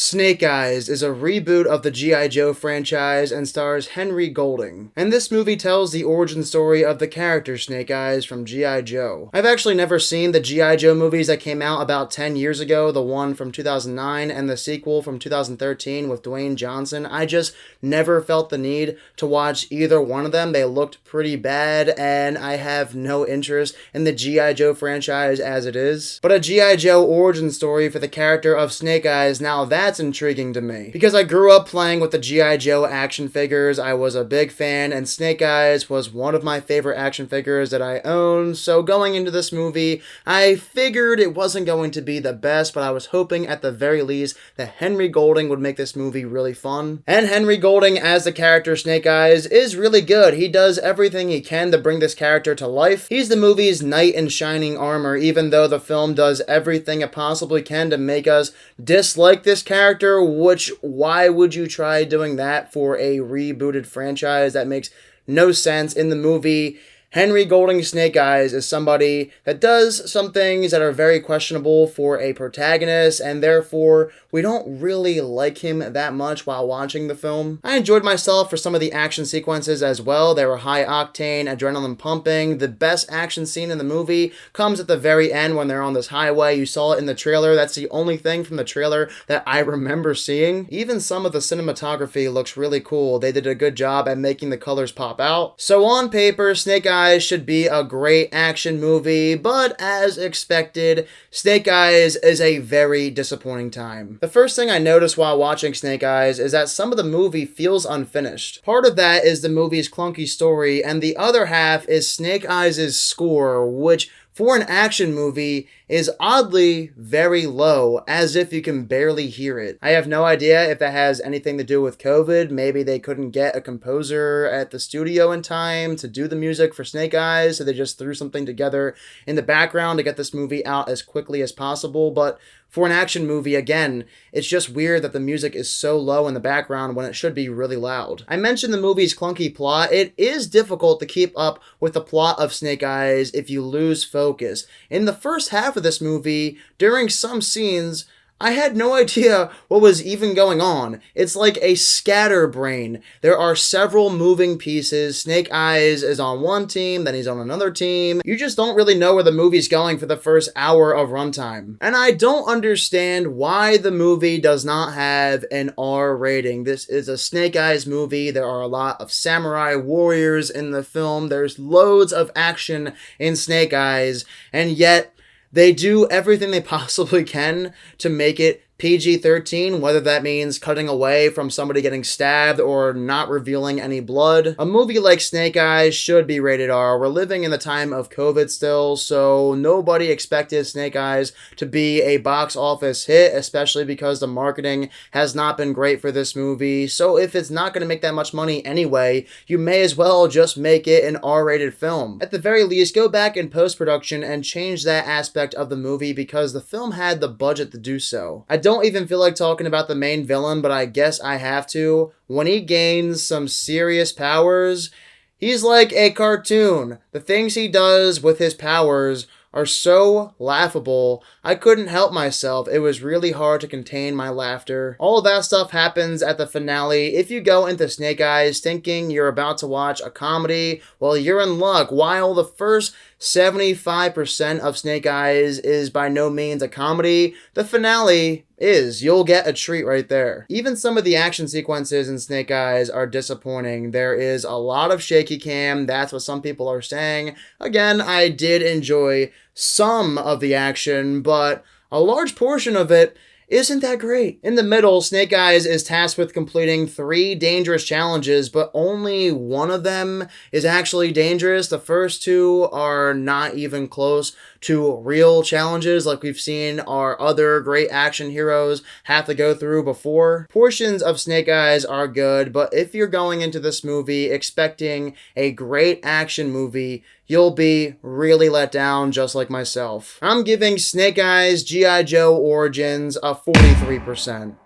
Snake Eyes is a reboot of the G.I. Joe franchise and stars Henry Golding. And this movie tells the origin story of the character Snake Eyes from G.I. Joe. I've actually never seen the G.I. Joe movies that came out about 10 years ago, the one from 2009 and the sequel from 2013 with Dwayne Johnson. I just never felt the need to watch either one of them. They looked pretty bad and I have no interest in the G.I. Joe franchise as it is. But a G.I. Joe origin story for the character of Snake Eyes, now that's intriguing to me. Because I grew up playing with the G.I. Joe action figures, I was a big fan, and Snake Eyes was one of my favorite action figures that I owned, so going into this movie, I figured it wasn't going to be the best, but I was hoping at the very least that Henry Golding would make this movie really fun. And Henry Golding as the character Snake Eyes is really good. He does everything he can to bring this character to life. He's the movie's knight in shining armor, even though the film does everything it possibly can to make us dislike this character, which why would you try doing that for a rebooted franchise? That makes no sense. In the movie, Henry Golding Snake Eyes is somebody that does some things that are very questionable for a protagonist, and therefore we don't really like him that much while watching the film. I enjoyed myself for some of the action sequences as well. They were high octane, adrenaline pumping. The best action scene in the movie comes at the very end when they're on this highway. You saw it in the trailer. That's the only thing from the trailer that I remember seeing. Even some of the cinematography looks really cool. They did a good job at making the colors pop out. So on paper, Snake Eyes should be a great action movie, but as expected, Snake Eyes is a very disappointing time. The first thing I noticed while watching Snake Eyes is that some of the movie feels unfinished. Part of that is the movie's clunky story, and the other half is Snake Eyes' score, which for an action movie is oddly very low, as if you can barely hear it. I have no idea if that has anything to do with COVID. Maybe they couldn't get a composer at the studio in time to do the music for Snake Eyes, so they just threw something together in the background to get this movie out as quickly as possible. But for an action movie, again, it's just weird that the music is so low in the background when it should be really loud. I mentioned the movie's clunky plot. It is difficult to keep up with the plot of Snake Eyes if you lose focus. In the first half of this movie, during some scenes, I had no idea what was even going on. It's like a scatterbrain. There are several moving pieces. Snake Eyes is on one team, then he's on another team. You just don't really know where the movie's going for the first hour of runtime. And I don't understand why the movie does not have an R rating. This is a Snake Eyes movie. There are a lot of samurai warriors in the film. There's loads of action in Snake Eyes, and yet they do everything they possibly can to make it PG-13, whether that means cutting away from somebody getting stabbed or not revealing any blood. A movie like Snake Eyes should be rated R. We're living in the time of COVID still, so nobody expected Snake Eyes to be a box office hit, especially because the marketing has not been great for this movie. So if it's not going to make that much money anyway, you may as well just make it an R-rated film. At the very least, go back in post-production and change that aspect of the movie because the film had the budget to do so. I don't even feel like talking about the main villain, but I guess I have to. When he gains some serious powers, he's like a cartoon. The things he does with his powers are so laughable, I couldn't help myself. It was really hard to contain my laughter. All of that stuff happens at the finale. If you go into Snake Eyes thinking you're about to watch a comedy, well, you're in luck. While the first 75% of Snake Eyes is by no means a comedy, the finale is. You'll get a treat right there. Even some of the action sequences in Snake Eyes are disappointing. There is a lot of shaky cam. That's what some people are saying. Again, I did enjoy some of the action, but a large portion of it isn't that great. In the middle, Snake Eyes is tasked with completing 3 dangerous challenges, but only one of them is actually dangerous. The first 2 are not even close to real challenges like we've seen our other great action heroes have to go through before. Portions of Snake Eyes are good, but if you're going into this movie expecting a great action movie, you'll be really let down just like myself. I'm giving Snake Eyes G.I. Joe Origins a 43%.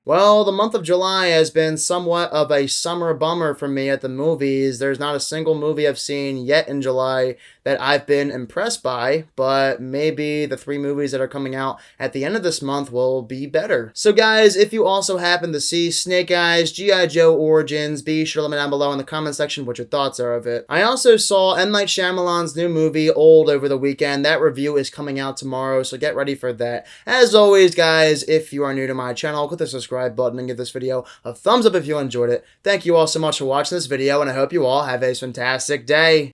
Well, the month of July has been somewhat of a summer bummer for me at the movies. There's not a single movie I've seen yet in July that I've been impressed by, but maybe the 3 movies that are coming out at the end of this month will be better. So guys, if you also happen to see Snake Eyes, G.I. Joe Origins, be sure to let me down below in the comment section what your thoughts are of it. I also saw M. Night Shyamalan's new movie, Old, over the weekend. That review is coming out tomorrow, so get ready for that. As always, guys, if you are new to my channel, click the subscribe button and give this video a thumbs up if you enjoyed it. Thank you all so much for watching this video, and I hope you all have a fantastic day.